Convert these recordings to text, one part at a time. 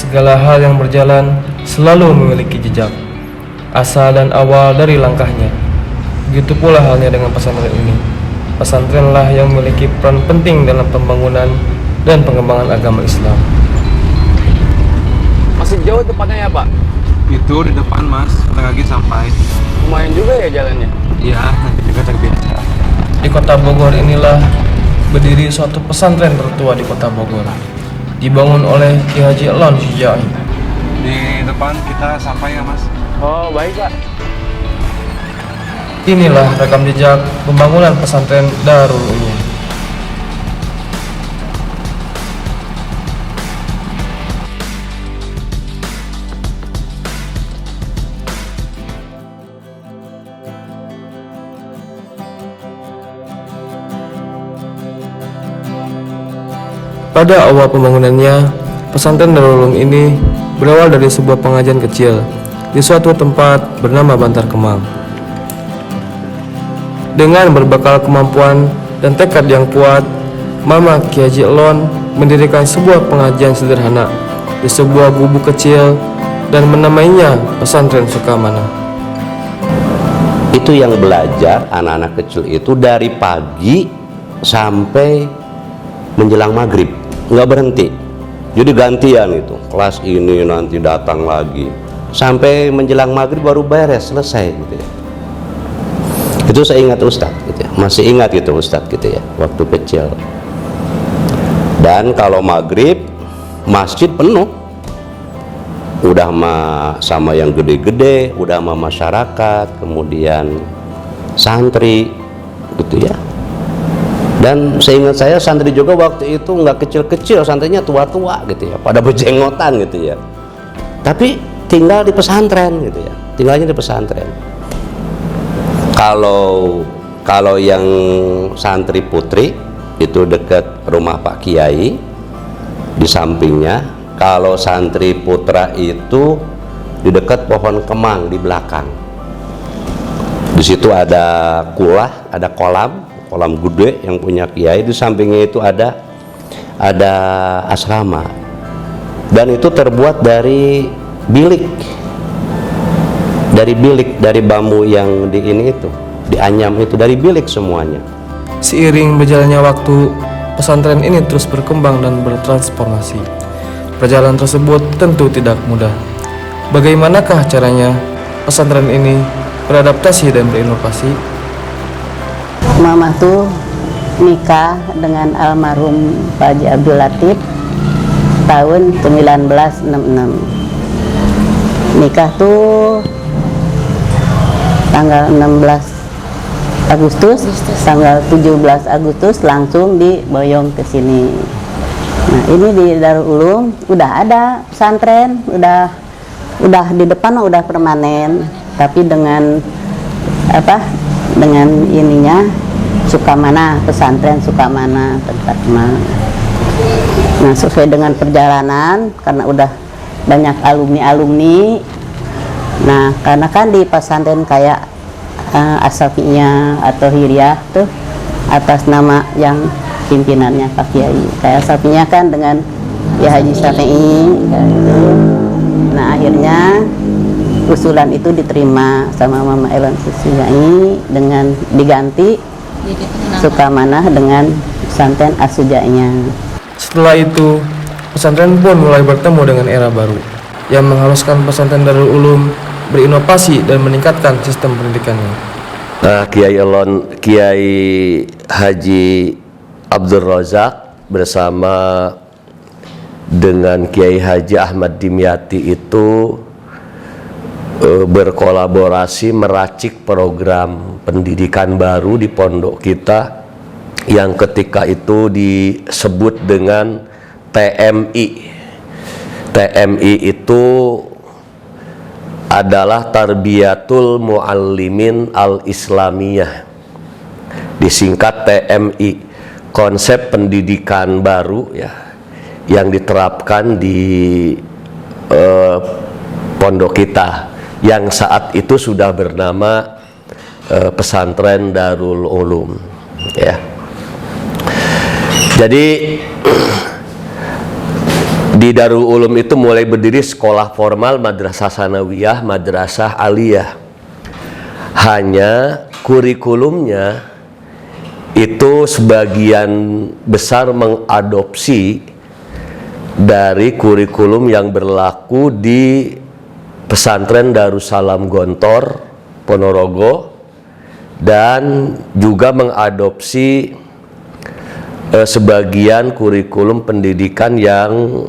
Segala hal yang berjalan selalu memiliki jejak, asal dan awal dari langkahnya. Begitu pula halnya dengan pesantren ini. Pesantrenlah yang memiliki peran penting dalam pembangunan dan pengembangan agama Islam. Masih jauh depannya ya Pak? Itu di depan mas, sebentar lagi sampai. Lumayan juga ya jalannya? Iya, nanti juga terbiasa. Di kota Bogor inilah berdiri suatu pesantren tertua di kota Bogor, dibangun oleh Ki Haji Elon Syujai. Di depan kita sampai ya mas. Oh baik Pak. Inilah rekam jejak pembangunan pesantren Darul Ulum. Pada awal pembangunannya, pesantren Darul Ulum ini berawal dari sebuah pengajian kecil di suatu tempat bernama Bantar Kemang. Dengan berbekal kemampuan dan tekad yang kuat, Mama Ki Haji Elon mendirikan sebuah pengajian sederhana di sebuah gubuk kecil dan menamainya Pesantren Sukamana. Itu yang belajar anak-anak kecil itu dari pagi sampai menjelang maghrib, nggak berhenti. Jadi gantian itu, kelas ini nanti datang lagi sampai menjelang maghrib baru beres, selesai gitu ya. Itu saya ingat Ustadz gitu ya. Masih ingat gitu Ustadz gitu ya, waktu kecil. Dan kalau maghrib masjid penuh, udah sama yang gede-gede, udah sama masyarakat, kemudian santri gitu ya. Dan seingat saya santri juga waktu itu nggak kecil-kecil, santrinya tua-tua gitu ya, pada berjenggotan gitu ya. Tapi tinggal di pesantren gitu ya, tinggalnya di pesantren. Kalau yang santri putri itu dekat rumah Pak Kiai, di sampingnya. Kalau santri putra itu di dekat pohon kemang di belakang. Di situ ada kulah, ada kolam gede yang punya Kiai. Di sampingnya itu ada asrama. Dan itu terbuat dari bilik. Dari bambu yang di ini itu, dianyam itu, dari bilik semuanya. Seiring berjalannya waktu, pesantren ini terus berkembang dan bertransformasi. Perjalanan tersebut tentu tidak mudah. Bagaimanakah caranya pesantren ini beradaptasi dan berinovasi? Mama tuh nikah dengan almarhum Pak Haji Abdul Latif tahun 1966. Nikah tuh tanggal 16 Agustus, tanggal 17 Agustus langsung diboyong ke sini. Nah, ini di Darul Ulum udah ada pesantren, udah di depan udah permanen, tapi dengan dengan ininya Sukamana, pesantren Sukamana tempatnya. Nah, sesuai dengan perjalanan karena udah banyak alumni. Nah, karena kan di pesantren kayak Asyafi'iyah atau Hiriyah tuh atas nama yang pimpinannya Pak Kiai. Kayak Asyafi'iyah kan dengan ya Haji Syafi'i gitu. Nah, akhirnya usulan itu diterima sama Mama Elon Syujai dengan diganti Sukamana dengan pesantren As-Sujainya. Setelah itu, pesantren pun mulai bertemu dengan era baru yang mengharuskan pesantren Darul Ulum berinovasi dan meningkatkan sistem pendidikannya. Kiai Haji Abdul Razak bersama dengan Kiai Haji Ahmad Dimyati itu berkolaborasi meracik program pendidikan baru di pondok kita yang ketika itu disebut dengan TMI. TMI itu adalah Tarbiyatul Muallimin Al-Islamiyah, disingkat TMI, konsep pendidikan baru ya yang diterapkan di pondok kita yang saat itu sudah bernama Pesantren Darul Ulum ya. Jadi Di Darul Ulum itu mulai berdiri sekolah formal, madrasah sanawiyah, madrasah aliyah. Hanya kurikulumnya itu sebagian besar mengadopsi dari kurikulum yang berlaku di pesantren Darussalam Gontor, Ponorogo, dan juga mengadopsi sebagian kurikulum pendidikan yang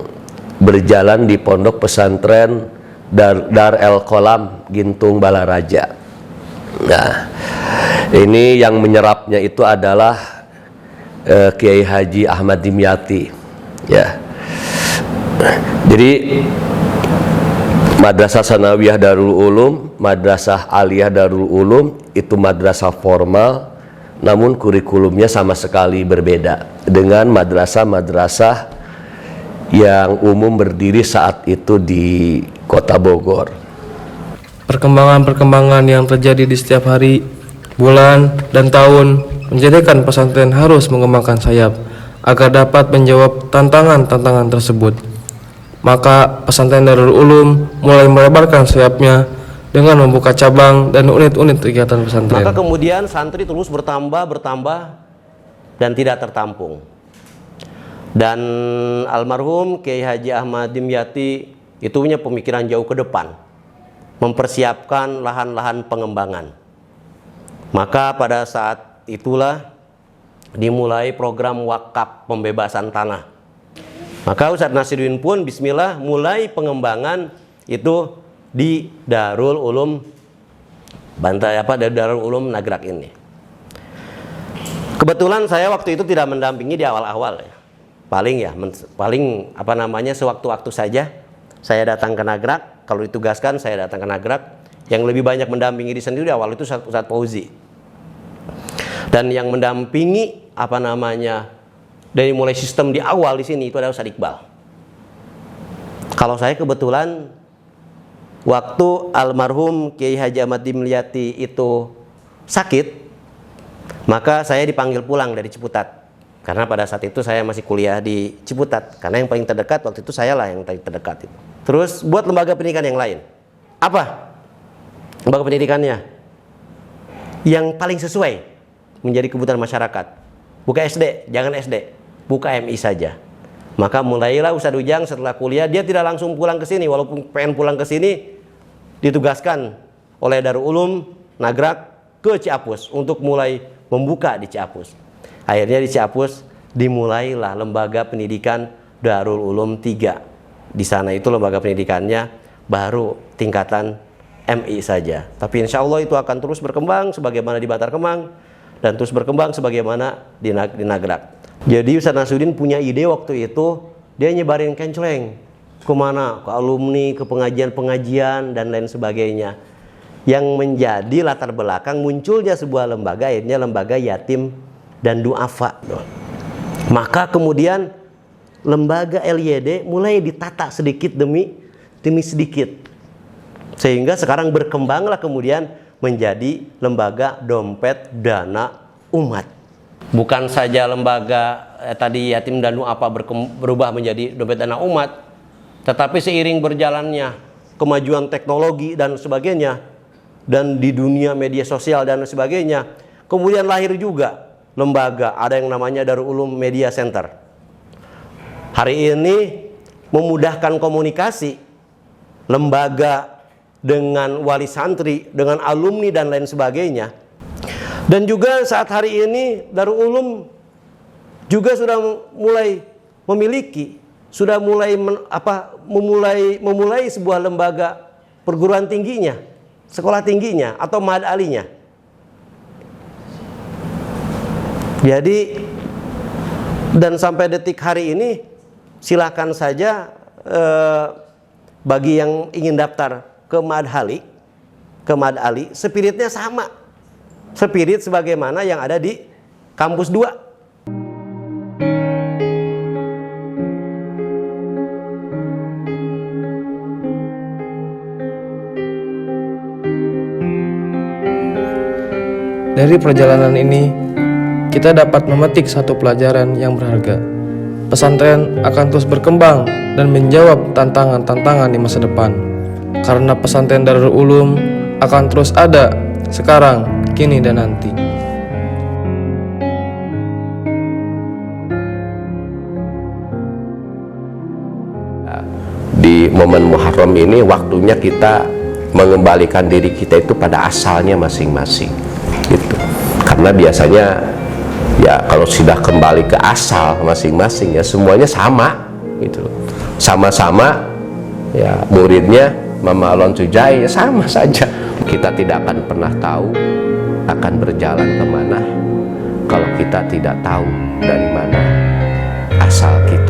berjalan di pondok pesantren Dar El Kolam Gintung Balaraja. Nah, ini yang menyerapnya itu adalah Kiai Haji Ahmad Dimyati, ya. Jadi Madrasah Sanawiyah Darul Ulum, Madrasah Aliyah Darul Ulum itu madrasah formal, namun kurikulumnya sama sekali berbeda dengan madrasah-madrasah yang umum berdiri saat itu di Kota Bogor. Perkembangan-perkembangan yang terjadi di setiap hari, bulan, dan tahun menjadikan pesantren harus mengembangkan sayap agar dapat menjawab tantangan-tantangan tersebut. Maka pesantren Darul Ulum mulai melebarkan sayapnya dengan membuka cabang dan unit-unit kegiatan pesantren. Maka kemudian santri terus bertambah dan tidak tertampung. Dan almarhum Kiai Haji Ahmad Dimyati itu punya pemikiran jauh ke depan, mempersiapkan lahan-lahan pengembangan. Maka pada saat itulah dimulai program wakaf pembebasan tanah. Maka Ustadz Nasiruddin pun bismillah mulai pengembangan itu di Darul Ulum Darul Ulum Nagrak ini. Kebetulan saya waktu itu tidak mendampingi di awal-awal ya. Paling sewaktu-waktu saja saya datang ke Nagrak. Kalau ditugaskan saya datang ke Nagrak. Yang lebih banyak mendampingi di sendiri di awal itu Ustadz Fauzi. Dan yang mendampingi dari mulai sistem di awal di sini itu adalah Ustadz Iqbal. Kalau saya kebetulan waktu almarhum Kiai Haji Ahmad Dimyati itu sakit, maka saya dipanggil pulang dari Ciputat. Karena pada saat itu saya masih kuliah di Ciputat. Karena yang paling terdekat waktu itu saya lah yang paling terdekat itu. Terus buat lembaga pendidikan yang lain. Apa lembaga pendidikannya? Yang paling sesuai menjadi kebutuhan masyarakat. Buka SD, jangan SD. Buka MI saja. Maka mulailah Ustadz Ujang setelah kuliah, dia tidak langsung pulang ke sini. Walaupun pengen pulang ke sini, ditugaskan oleh Darul Ulum Nagrak ke Ciapus untuk mulai membuka di Ciapus. Akhirnya di Ciapus dimulailah lembaga pendidikan Darul Ulum 3. Di sana itu lembaga pendidikannya baru tingkatan MI saja. Tapi insya Allah itu akan terus berkembang sebagaimana di Bantar Kemang dan terus berkembang sebagaimana di Nagrak. Jadi Ustadz Nasiruddin punya ide waktu itu, dia nyebarin kenceleng kemana, ke alumni, ke pengajian-pengajian dan lain sebagainya. Yang menjadi latar belakang munculnya sebuah lembaga, akhirnya lembaga yatim dan duafa. Maka kemudian lembaga LYD mulai ditata sedikit demi sedikit, sehingga sekarang berkembanglah kemudian menjadi lembaga dompet dana umat. Bukan saja lembaga tadi yatim dan duafa berubah menjadi dompet dana umat, tetapi seiring berjalannya kemajuan teknologi dan sebagainya, dan di dunia media sosial dan sebagainya, kemudian lahir juga lembaga, ada yang namanya Darul Ulum Media Center. Hari ini memudahkan komunikasi lembaga dengan wali santri, dengan alumni dan lain sebagainya. Dan juga saat hari ini Darul Ulum juga sudah mulai memiliki, sudah mulai memulai sebuah lembaga perguruan tingginya, sekolah tingginya atau ma'had alinya. Jadi dan sampai detik hari ini silakan saja bagi yang ingin daftar ke ma'had ali, spiritnya sama. Spirit sebagaimana yang ada di kampus 2. Dari perjalanan ini, kita dapat memetik satu pelajaran yang berharga. Pesantren akan terus berkembang dan menjawab tantangan-tantangan di masa depan. Karena pesantren Darul Ulum akan terus ada sekarang, kini, dan nanti. Di momen Muharram ini waktunya kita mengembalikan diri kita itu pada asalnya masing-masing gitu. Karena biasanya ya kalau sudah kembali ke asal masing-masing ya semuanya sama gitu. Sama-sama ya muridnya Mama Alon Sujai ya sama saja. Kita tidak akan pernah tahu akan berjalan kemana kalau kita tidak tahu dari mana asal kita.